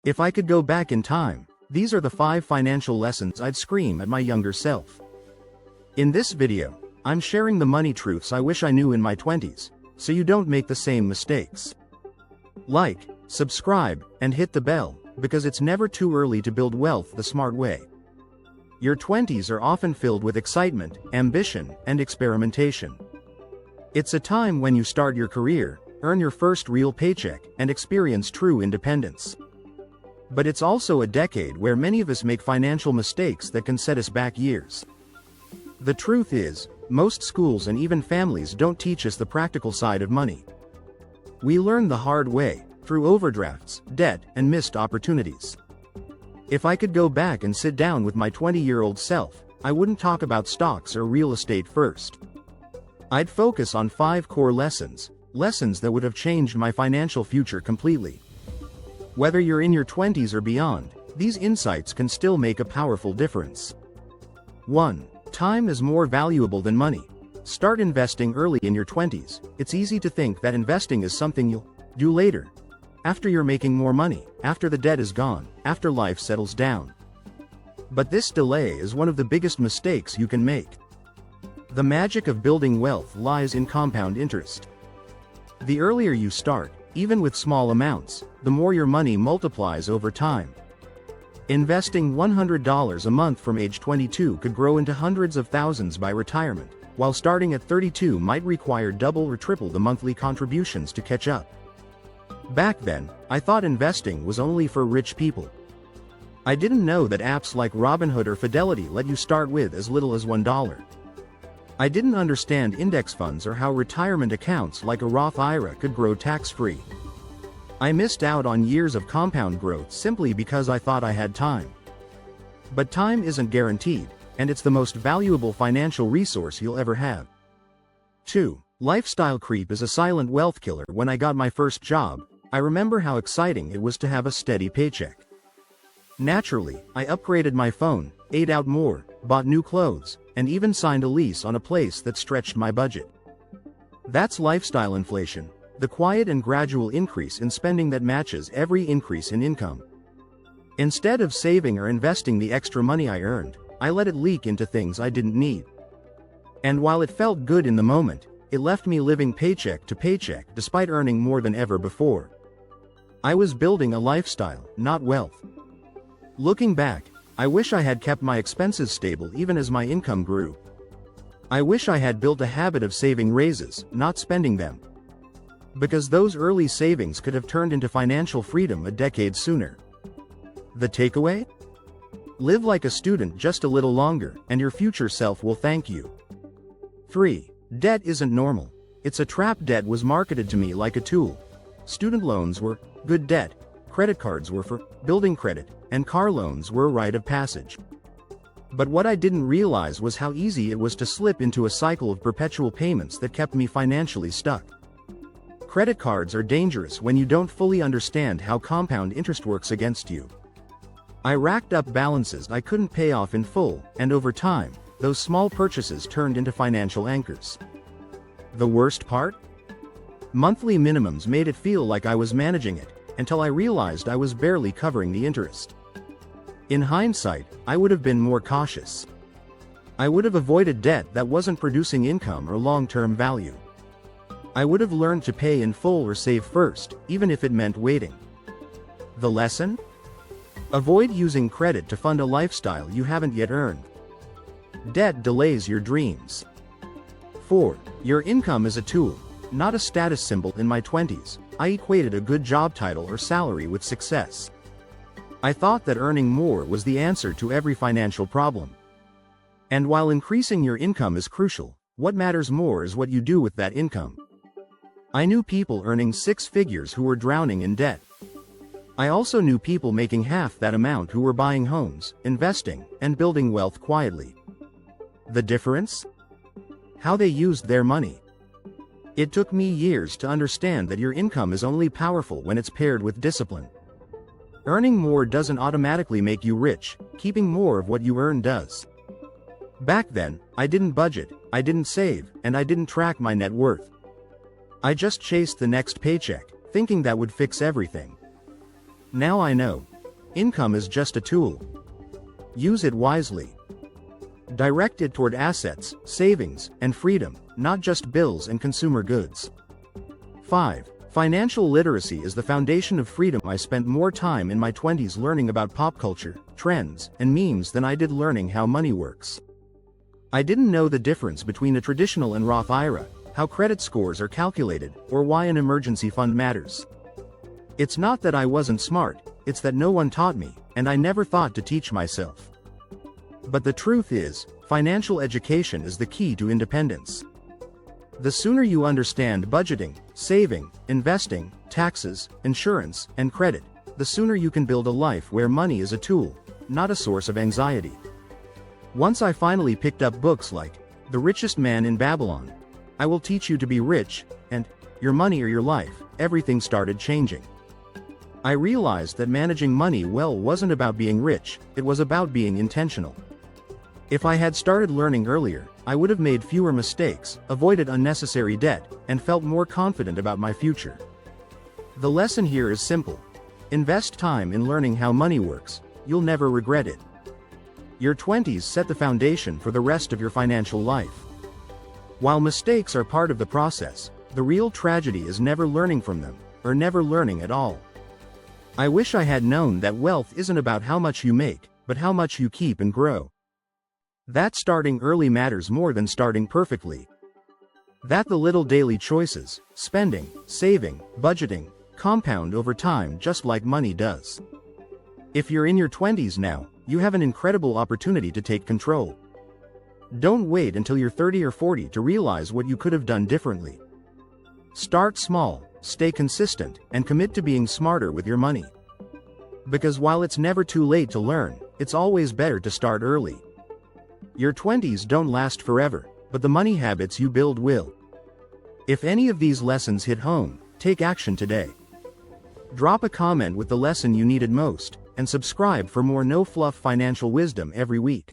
If I could go back in time, these are the 5 financial lessons I'd scream at my younger self. In this video, I'm sharing the money truths I wish I knew in my 20s, so you don't make the same mistakes. Like, subscribe, and hit the bell, because it's never too early to build wealth the smart way. Your 20s are often filled with excitement, ambition, and experimentation. It's a time when you start your career, earn your first real paycheck, and experience true independence. But it's also a decade where many of us make financial mistakes that can set us back years. The truth is, most schools and even families don't teach us the practical side of money. We learn the hard way, through overdrafts, debt, and missed opportunities. If I could go back and sit down with my 20-year-old self, I wouldn't talk about stocks or real estate first. I'd focus on 5 core lessons that would have changed my financial future completely. Whether you're in your 20s or beyond, these insights can still make a powerful difference. 1. Time is more valuable than money. Start investing early in your 20s. It's easy to think that investing is something you'll do later, after you're making more money, after the debt is gone, after life settles down. But this delay is one of the biggest mistakes you can make. The magic of building wealth lies in compound interest. The earlier you start, even with small amounts, the more your money multiplies over time. Investing $100 a month from age 22 could grow into hundreds of thousands by retirement, while starting at 32 might require double or triple the monthly contributions to catch up. Back then, I thought investing was only for rich people. I didn't know that apps like Robinhood or Fidelity let you start with as little as $1. I didn't understand index funds or how retirement accounts like a Roth IRA could grow tax-free. I missed out on years of compound growth simply because I thought I had time. But time isn't guaranteed, and it's the most valuable financial resource you'll ever have. 2. Lifestyle creep is a silent wealth killer. When I got my first job, I remember how exciting it was to have a steady paycheck. Naturally, I upgraded my phone, ate out more, bought new clothes, and even signed a lease on a place that stretched my budget. That's lifestyle inflation, the quiet and gradual increase in spending that matches every increase in income. Instead of saving or investing the extra money I earned, I let it leak into things I didn't need. And while it felt good in the moment, it left me living paycheck to paycheck despite earning more than ever before. I was building a lifestyle, not wealth. Looking back, I wish I had kept my expenses stable even as my income grew. I wish I had built a habit of saving raises, not spending them. Because those early savings could have turned into financial freedom a decade sooner. The takeaway? Live like a student just a little longer, and your future self will thank you. 3. Debt isn't normal. It's a trap. Debt was marketed to me like a tool. Student loans were good debt, credit cards were for building credit, and car loans were a rite of passage. But what I didn't realize was how easy it was to slip into a cycle of perpetual payments that kept me financially stuck. Credit cards are dangerous when you don't fully understand how compound interest works against you. I racked up balances I couldn't pay off in full, and over time, those small purchases turned into financial anchors. The worst part? Monthly minimums made it feel like I was managing it, until I realized I was barely covering the interest. In hindsight, I would have been more cautious. I would have avoided debt that wasn't producing income or long-term value. I would have learned to pay in full or save first, even if it meant waiting. The lesson? Avoid using credit to fund a lifestyle you haven't yet earned. Debt delays your dreams. 4. Your income is a tool, not a status symbol. In my 20s, I equated a good job title or salary with success. I thought that earning more was the answer to every financial problem. And while increasing your income is crucial, what matters more is what you do with that income. I knew people earning 6 figures who were drowning in debt. I also knew people making half that amount who were buying homes, investing, and building wealth quietly. The difference? How they used their money. It took me years to understand that your income is only powerful when it's paired with discipline. Earning more doesn't automatically make you rich, keeping more of what you earn does. Back then, I didn't budget, I didn't save, and I didn't track my net worth. I just chased the next paycheck, thinking that would fix everything. Now I know, Income is just a tool. Use it wisely. Direct it toward assets, savings, and freedom, not just bills and consumer goods. 5. Financial literacy is the foundation of freedom. I spent more time in my 20s learning about pop culture, trends, and memes than I did learning how money works. I didn't know the difference between a traditional and Roth IRA, how credit scores are calculated, or why an emergency fund matters. It's not that I wasn't smart, it's that no one taught me, and I never thought to teach myself. But the truth is, financial education is the key to independence. The sooner you understand budgeting, saving, investing, taxes, insurance, and credit, the sooner you can build a life where money is a tool, not a source of anxiety. Once I finally picked up books like The Richest Man in Babylon, I Will Teach You to Be Rich, and Your Money or Your Life, everything started changing. I realized that managing money well wasn't about being rich, it was about being intentional. If I had started learning earlier, I would have made fewer mistakes, avoided unnecessary debt, and felt more confident about my future. The lesson here is simple. Invest time in learning how money works, you'll never regret it. Your 20s set the foundation for the rest of your financial life. While mistakes are part of the process, the real tragedy is never learning from them, or never learning at all. I wish I had known that wealth isn't about how much you make, but how much you keep and grow. That starting early matters more than starting perfectly. That the little daily choices, spending, saving, budgeting, compound over time just like money does. If you're in your 20s now, you have an incredible opportunity to take control. Don't wait until you're 30 or 40 to realize what you could have done differently. Start small, stay consistent, and commit to being smarter with your money. Because while it's never too late to learn, it's always better to start early. Your 20s don't last forever, but the money habits you build will. If any of these lessons hit home, take action today. Drop a comment with the lesson you needed most, and subscribe for more no-fluff financial wisdom every week.